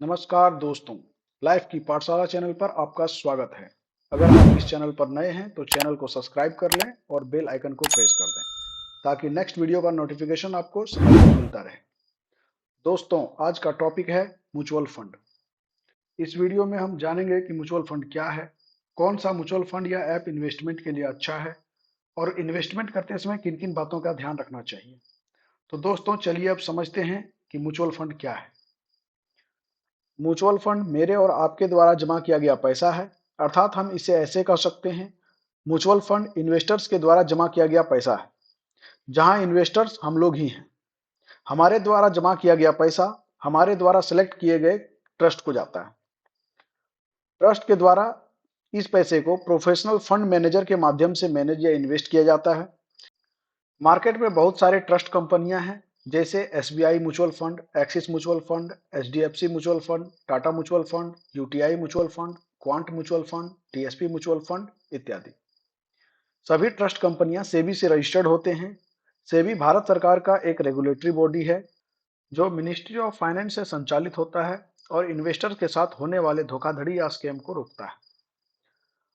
नमस्कार दोस्तों, लाइफ की पाठशाला चैनल पर आपका स्वागत है। अगर आप इस चैनल पर नए हैं तो चैनल को सब्सक्राइब कर लें और बेल आइकन को प्रेस कर दें ताकि नेक्स्ट वीडियो का नोटिफिकेशन आपको समय पर मिलता रहे। दोस्तों, आज का टॉपिक है म्यूचुअल फंड। इस वीडियो में हम जानेंगे कि म्यूचुअल फंड क्या है, कौन सा म्यूचुअल फंड या ऐप इन्वेस्टमेंट के लिए अच्छा है और इन्वेस्टमेंट करते समय किन किन बातों का ध्यान रखना चाहिए। तो दोस्तों, चलिए अब समझते हैं कि म्यूचुअल फंड क्या है। म्यूचुअल फंड मेरे और आपके द्वारा जमा किया गया पैसा है, अर्थात हम इसे ऐसे कह सकते हैं, म्यूचुअल फंड इन्वेस्टर्स के द्वारा जमा किया गया पैसा है, जहां इन्वेस्टर्स हम लोग ही हैं। हमारे द्वारा जमा किया गया पैसा हमारे द्वारा सेलेक्ट किए गए ट्रस्ट को जाता है। ट्रस्ट के द्वारा इस पैसे को प्रोफेशनल फंड मैनेजर के माध्यम से मैनेज या इन्वेस्ट किया जाता है। मार्केट में बहुत सारे ट्रस्ट कंपनियां हैं, जैसे SBI mutual fund, axis mutual fund, HDFC mutual fund, Tata mutual fund, UTI mutual fund, quant mutual fund, TSP mutual fund इत्यादि। सभी ट्रस्ट कंपनियां सेबी से रजिस्टर्ड होते हैं। सेबी भारत सरकार का एक रेगुलेटरी बॉडी है जो मिनिस्ट्री ऑफ फाइनेंस से संचालित होता है और इन्वेस्टर के साथ होने वाले धोखाधड़ी या स्कैम को रोकता है।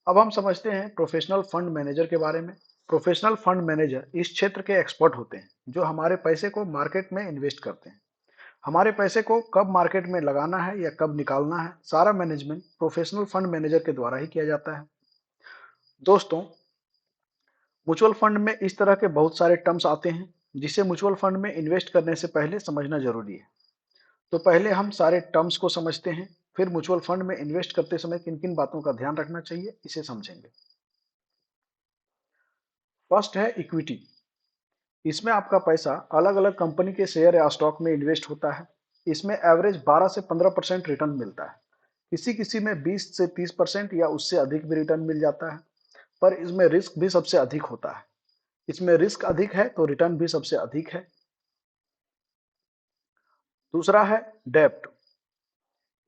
अब हम समझते हैं प्रोफेशनल फंड मैनेजर के बारे में। प्रोफेशनल फंड मैनेजर इस क्षेत्र के एक्सपर्ट होते हैं जो हमारे पैसे को मार्केट में इन्वेस्ट करते हैं। हमारे पैसे को कब मार्केट में लगाना है या कब निकालना है, सारा मैनेजमेंट प्रोफेशनल फंड मैनेजर के द्वारा ही किया जाता है। दोस्तों, म्यूचुअल फंड में इस तरह के बहुत सारे टर्म्स आते हैं जिसे म्यूचुअल फंड में इन्वेस्ट करने से पहले समझना जरूरी है। तो पहले हम सारे टर्म्स को समझते हैं, फिर म्यूचुअल फंड में इन्वेस्ट करते समय किन किन बातों का ध्यान रखना चाहिए इसे समझेंगे। फर्स्ट है इक्विटी। इसमें आपका पैसा अलग अलग कंपनी के शेयर या स्टॉक में इन्वेस्ट होता है। इसमें एवरेज 12 से 15% रिटर्न मिलता है। किसी किसी में 20 से 30% या उससे अधिक भी रिटर्न मिल जाता है, पर इसमें रिस्क भी सबसे अधिक होता है। इसमें रिस्क अधिक है तो रिटर्न भी सबसे अधिक है। दूसरा है डेब्ट।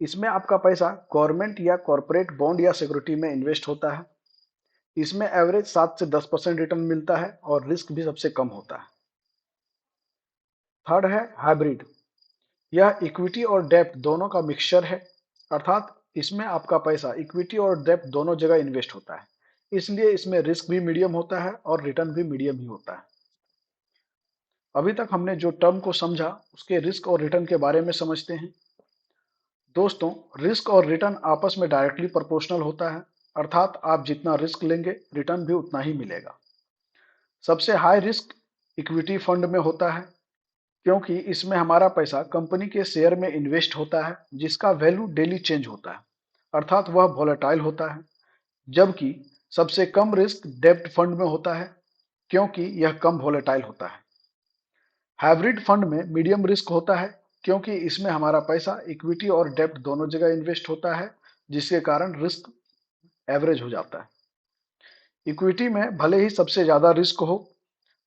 इसमें आपका पैसा गवर्नमेंट या कॉरपोरेट बॉन्ड या सिक्योरिटी में इन्वेस्ट होता है। इसमें एवरेज 7 से 10% रिटर्न मिलता है और रिस्क भी सबसे कम होता है। थर्ड है हाइब्रिड। यह इक्विटी और डेब्ट दोनों का मिक्सचर है, अर्थात इसमें आपका पैसा इक्विटी और डेब्ट दोनों जगह इन्वेस्ट होता है। इसलिए इसमें रिस्क भी मीडियम होता है और रिटर्न भी मीडियम ही होता है। अभी तक हमने जो टर्म को समझा उसके रिस्क और रिटर्न के बारे में समझते हैं। दोस्तों, रिस्क और रिटर्न आपस में डायरेक्टली प्रोपोर्शनल होता है, अर्थात आप जितना रिस्क लेंगे रिटर्न भी उतना ही मिलेगा। सबसे हाई रिस्क इक्विटी फंड में होता है, क्योंकि इसमें हमारा पैसा कंपनी के शेयर में इन्वेस्ट होता है जिसका वैल्यू डेली चेंज होता है, अर्थात वह वॉलेटाइल होता है। जबकि सबसे कम रिस्क डेब्ट फंड में होता है, क्योंकि यह कम वॉलेटाइल होता है। हाइब्रिड फंड में मीडियम रिस्क होता है, क्योंकि इसमें हमारा पैसा इक्विटी और डेब्ट दोनों जगह इन्वेस्ट होता है, जिसके कारण रिस्क एवरेज हो जाता है। इक्विटी में भले ही सबसे ज्यादा रिस्क हो,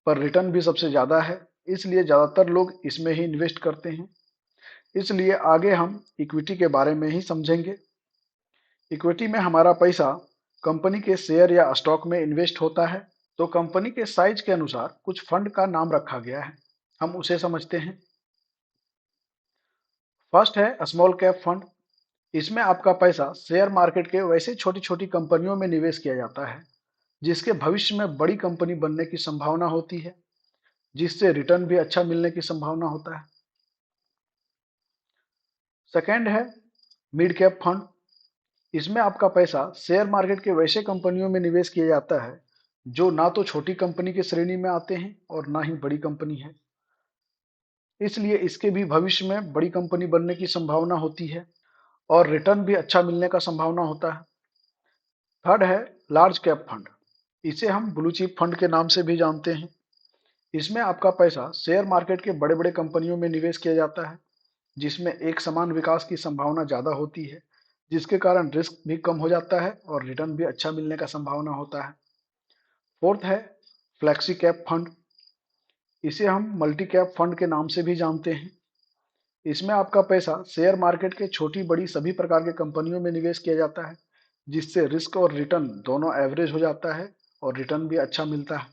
पर रिटर्न भी सबसे ज्यादा है, इसलिए ज्यादातर लोग इसमें ही इन्वेस्ट करते हैं। इसलिए आगे हम इक्विटी के बारे में ही समझेंगे। इक्विटी में हमारा पैसा कंपनी के शेयर या स्टॉक में इन्वेस्ट होता है। तो कंपनी के साइज के अनुसार कुछ फंड का नाम रखा गया है, हम उसे समझते हैं। फर्स्ट है स्मॉल कैप फंड। इसमें आपका पैसा शेयर मार्केट के वैसे छोटी छोटी कंपनियों में निवेश किया जाता है जिसके भविष्य में बड़ी कंपनी बनने की संभावना होती है, जिससे रिटर्न भी अच्छा मिलने की संभावना होता है। सेकेंड है मिड कैप फंड। इसमें आपका पैसा शेयर मार्केट के वैसे कंपनियों में निवेश किया जाता है जो ना तो छोटी कंपनी की श्रेणी में आते हैं और ना ही बड़ी कंपनी है, इसलिए इसके भी भविष्य में बड़ी कंपनी बनने की संभावना होती है और रिटर्न भी अच्छा मिलने का संभावना होता है। थर्ड है लार्ज कैप फंड। इसे हम ब्लू चिप फंड के नाम से भी जानते हैं। इसमें आपका पैसा शेयर मार्केट के बड़े बड़े कंपनियों में निवेश किया जाता है जिसमें एक समान विकास की संभावना ज्यादा होती है, जिसके कारण रिस्क भी कम हो जाता है और रिटर्न भी अच्छा मिलने का संभावना होता है। फोर्थ है फ्लेक्सी कैप फंड। इसे हम मल्टी कैप फंड के नाम से भी जानते हैं। इसमें आपका पैसा शेयर मार्केट के छोटी बड़ी सभी प्रकार के कंपनियों में निवेश किया जाता है, जिससे रिस्क और रिटर्न दोनों एवरेज हो जाता है और रिटर्न भी अच्छा मिलता है।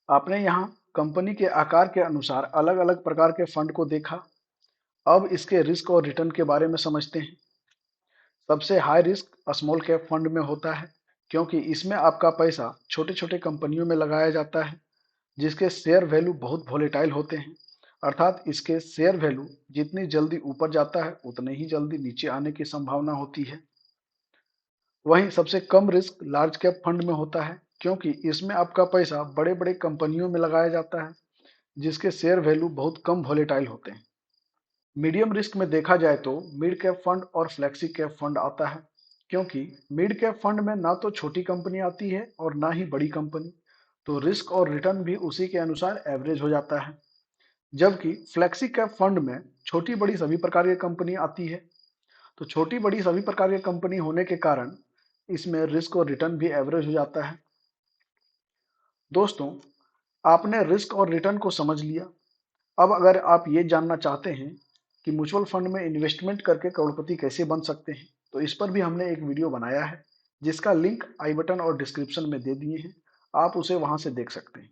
आपने यहाँ कंपनी के आकार के अनुसार अलग अलग प्रकार के फंड को देखा। अब इसके रिस्क और रिटर्न के बारे में समझते हैं। सबसे high risk small cap fund में होता है, क्योंकि इसमें आपका पैसा छोटे छोटे कंपनियों में लगाया जाता है जिसके शेयर वैल्यू बहुत वोलेटाइल होते हैं। अर्थात इसके शेयर वैल्यू जितनी जल्दी ऊपर जाता है उतनी ही जल्दी नीचे आने की संभावना होती है। वहीं सबसे कम रिस्क लार्ज कैप फंड में होता है, क्योंकि इसमें आपका पैसा बड़े बड़े कंपनियों में लगाया जाता है जिसके शेयर वैल्यू बहुत कम वोलेटाइल होते हैं। मीडियम रिस्क में देखा जाए तो मिड कैप फंड और फ्लेक्सी कैप फंड आता है, क्योंकि मिड कैप फंड में ना तो छोटी कंपनी आती है और ना ही बड़ी कंपनी, तो रिस्क और रिटर्न भी उसी के अनुसार एवरेज हो जाता है। जबकि फ्लेक्सी कैप फंड में छोटी बड़ी सभी प्रकार की कंपनी आती है, तो छोटी बड़ी सभी प्रकार की कंपनी होने के कारण इसमें रिस्क और रिटर्न भी एवरेज हो जाता है। दोस्तों, आपने रिस्क और रिटर्न को समझ लिया। अब अगर आप ये जानना चाहते हैं कि म्यूचुअल फंड में इन्वेस्टमेंट करके करोड़पति कैसे बन सकते हैं, तो इस पर भी हमने एक वीडियो बनाया है जिसका लिंक आई बटन और डिस्क्रिप्शन में दे दिए हैं। आप उसे वहां से देख सकते हैं।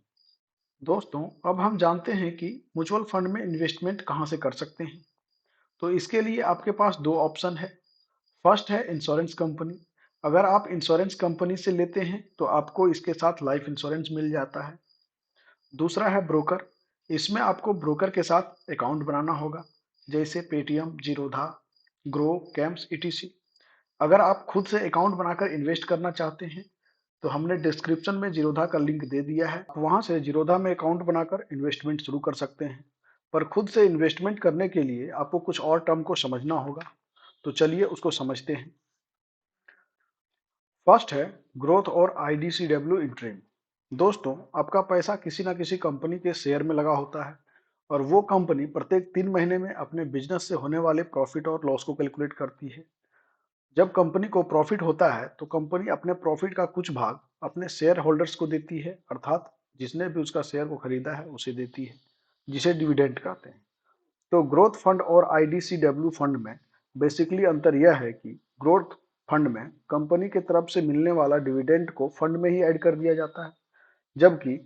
दोस्तों, अब हम जानते हैं कि म्यूचुअल फंड में इन्वेस्टमेंट कहां से कर सकते हैं। तो इसके लिए आपके पास दो ऑप्शन है। फर्स्ट है इंश्योरेंस कंपनी। अगर आप इंश्योरेंस कंपनी से लेते हैं तो आपको इसके साथ लाइफ इंश्योरेंस मिल जाता है। दूसरा है ब्रोकर। इसमें आपको ब्रोकर के साथ अकाउंट बनाना होगा, जैसे Paytm, Zerodha, grow, camps, etc. अगर आप खुद से अकाउंट बनाकर इन्वेस्ट करना चाहते हैं तो हमने डिस्क्रिप्शन में जीरोधा का लिंक दे दिया है, वहां से जीरोधा में अकाउंट बनाकर इन्वेस्टमेंट शुरू कर सकते हैं। पर खुद से इन्वेस्टमेंट करने के लिए आपको कुछ और टर्म को समझना होगा, तो चलिए उसको समझते हैं। फर्स्ट है ग्रोथ और आईडीसीडब्ल्यू इंट्रीम। दोस्तों, आपका पैसा किसी ना किसी कंपनी के शेयर में लगा होता है और वो कंपनी प्रत्येक 3 महीने में अपने बिजनेस से होने वाले प्रॉफिट और लॉस को कैलकुलेट करती है। जब कंपनी को प्रॉफिट होता है तो कंपनी अपने प्रॉफिट का कुछ भाग अपने शेयर होल्डर्स को देती है, अर्थात जिसने भी उसका शेयर को खरीदा है उसे देती है, जिसे डिविडेंड कहते हैं। तो ग्रोथ फंड और आईडीसीडब्ल्यू फंड में बेसिकली अंतर यह है कि ग्रोथ फंड में कंपनी की तरफ से मिलने वाला डिविडेंड को फंड में ही ऐड कर दिया जाता है, जबकि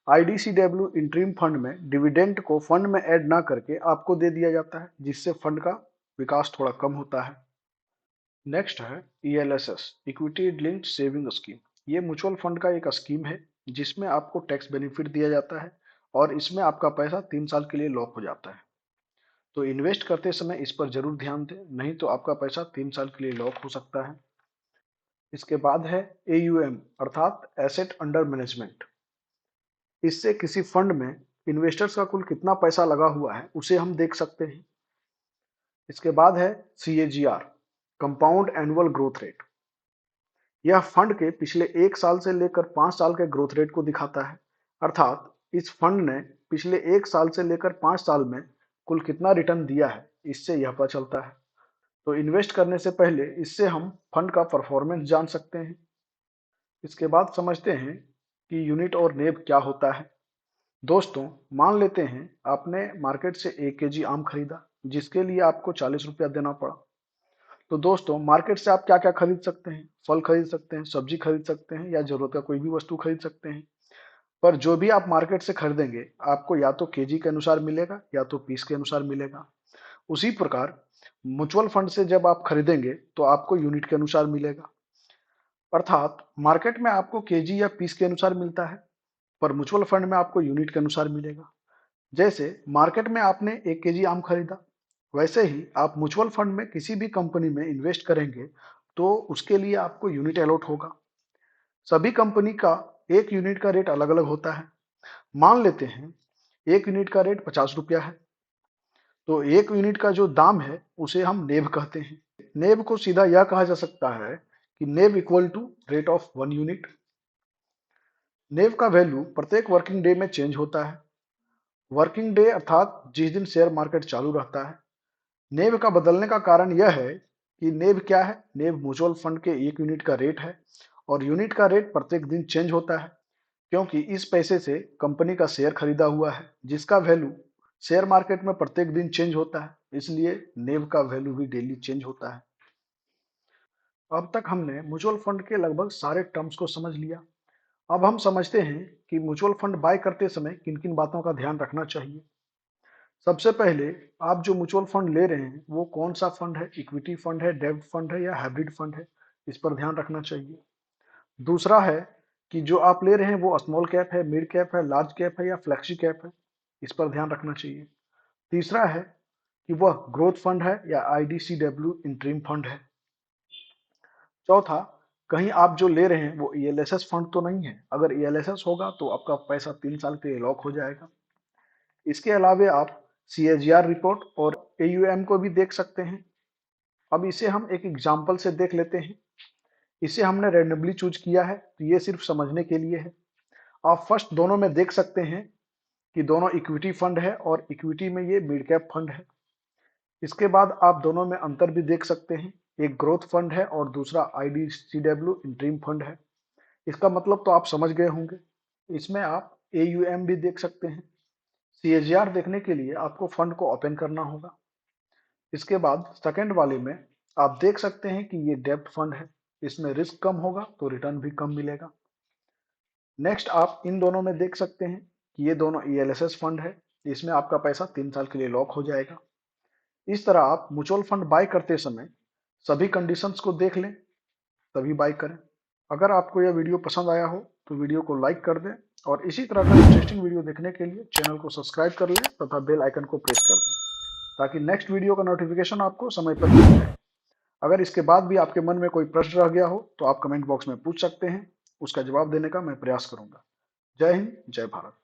आईडीसीडब्ल्यू इंट्रीम फंड में डिविडेंड को फंड में ऐड ना करके आपको दे दिया जाता है, जिससे फंड का विकास थोड़ा कम होता है। नेक्स्ट है ELSS, equity linked saving scheme. ये म्यूचुअल फंड का एक स्कीम है जिसमें आपको टैक्स बेनिफिट दिया जाता है और इसमें आपका पैसा 3 साल के लिए लॉक हो जाता है। तो इन्वेस्ट करते समय इस पर जरूर ध्यान दें, नहीं तो आपका पैसा 3 साल के लिए लॉक हो सकता है। इसके बाद है एयूएम, अर्थात एसेट अंडर मैनेजमेंट। इससे किसी फंड में इन्वेस्टर्स का कुल कितना पैसा लगा हुआ है उसे हम देख सकते हैं। इसके बाद है CAGR, compound annual growth rate. यह फंड के पिछले 1 साल से लेकर 5 साल के ग्रोथ रेट को दिखाता है, अर्थात इस फंड ने पिछले 1 साल से लेकर 5 साल में कुल कितना रिटर्न दिया है, इससे यह पता चलता है। तो इन्वेस्ट करने से पहले इससे हम फंड का परफॉर्मेंस जान सकते हैं। इसके बाद समझते हैं कि यूनिट और नेब क्या होता है। दोस्तों, मान लेते हैं आपने मार्केट से 1 केजी आम खरीदा जिसके लिए आपको 40 रुपया देना पड़ा। तो दोस्तों, मार्केट से आप क्या क्या खरीद सकते हैं? फल खरीद सकते हैं, सब्जी खरीद सकते हैं या जरूरत का कोई भी वस्तु खरीद सकते हैं। पर जो भी आप मार्केट से खरीदेंगे आपको या तो केजी के अनुसार मिलेगा या तो पीस के अनुसार मिलेगा। उसी प्रकार म्यूचुअल फंड से जब आप खरीदेंगे तो आपको यूनिट के अनुसार मिलेगा, अर्थात मार्केट में आपको केजी या पीस के अनुसार मिलता है, पर म्यूचुअल फंड में आपको यूनिट के अनुसार मिलेगा। जैसे मार्केट में आपने 1 केजी आम खरीदा, वैसे ही आप म्यूचुअल फंड में किसी भी कंपनी में इन्वेस्ट करेंगे तो उसके लिए आपको यूनिट अलॉट होगा। सभी कंपनी का एक यूनिट का रेट अलग अलग होता है। मान लेते हैं एक यूनिट का रेट 50 रुपया है, तो एक यूनिट का जो दाम है उसे हम नेब कहते हैं। नेब को सीधा यह कहा जा सकता है कि नेब equal to rate of 1 unit. नेब का वैल्यू प्रत्येक वर्किंग डे में चेंज होता है। वर्किंग डे अर्थात जिस दिन शेयर मार्केट चालू रहता है। नेब का बदलने का कारण यह है कि नेब क्या है? नेब म्यूचुअल फंड के एक यूनिट का रेट है और यूनिट का रेट प्रत्येक दिन चेंज होता है, क्योंकि इस पैसे से कंपनी का शेयर खरीदा हुआ है जिसका वैल्यू शेयर मार्केट में प्रत्येक दिन चेंज होता है, इसलिए नेब का वैल्यू भी डेली चेंज होता है। अब तक हमने म्यूचुअल फंड के लगभग सारे टर्म्स को समझ लिया। अब हम समझते हैं कि म्यूचुअल फंड बाय करते समय किन किन बातों का ध्यान रखना चाहिए। सबसे पहले आप जो म्यूचुअल फंड ले रहे हैं वो कौन सा फंड है, इक्विटी फंड है, डेब्ट फंड है या हाइब्रिड फंड है, इस पर ध्यान रखना चाहिए। दूसरा है कि जो आप ले रहे हैं वो स्मॉल कैप है, मिड कैप है, लार्ज कैप है या फ्लेक्सी कैप है, इस पर ध्यान रखना चाहिए। तीसरा है कि वह ग्रोथ फंड है या आईडीसीडब्ल्यू इंट्रीम फंड है। चौथा, कहीं आप जो ले रहे हैं वो ईएलएसएस फंड तो नहीं है। अगर ईएलएसएस होगा तो आपका पैसा 3 साल के लिए लॉक हो जाएगा। इसके अलावे आप सीएजीआर रिपोर्ट और एयूएम को भी देख सकते हैं। अब इसे हम एक एग्जाम्पल से देख लेते हैं। इसे हमने रैंडमली चूज किया है तो ये सिर्फ समझने के लिए है। आप फर्स्ट दोनों में देख सकते हैं कि दोनों इक्विटी फंड है और इक्विटी में ये मिड कैप फंड है। इसके बाद आप दोनों में अंतर भी देख सकते हैं, एक ग्रोथ फंड है और दूसरा आईडीसीडब्ल्यू इंट्रीम फंड है। इसका मतलब तो आप समझ गए होंगे। इसमें आप एयूएम भी देख सकते हैं। सीएजीआर देखने के लिए आपको फंड को ओपन करना होगा। इसके बाद सेकंड वाले में आप देख सकते हैं कि ये डेब्ट फंड है, इसमें रिस्क कम होगा तो रिटर्न भी कम मिलेगा। नेक्स्ट आप इन दोनों में देख सकते हैं कि ये दोनों ईएलएसएस फंड है, इसमें आपका पैसा 3 साल के लिए लॉक हो जाएगा। इस तरह आप म्यूचुअल फंड बाय करते समय सभी कंडीशंस को देख लें तभी बाय करें। अगर आपको यह वीडियो पसंद आया हो तो वीडियो को लाइक कर दें और इसी तरह का इंटरेस्टिंग वीडियो देखने के लिए चैनल को सब्सक्राइब कर लें तथा बेल आइकन को प्रेस कर दें ताकि नेक्स्ट वीडियो का नोटिफिकेशन आपको समय पर मिल जाए। अगर इसके बाद भी आपके मन में कोई प्रश्न रह गया हो तो आप कमेंट बॉक्स में पूछ सकते हैं, उसका जवाब देने का मैं प्रयास करूंगा। जय हिंद, जय भारत।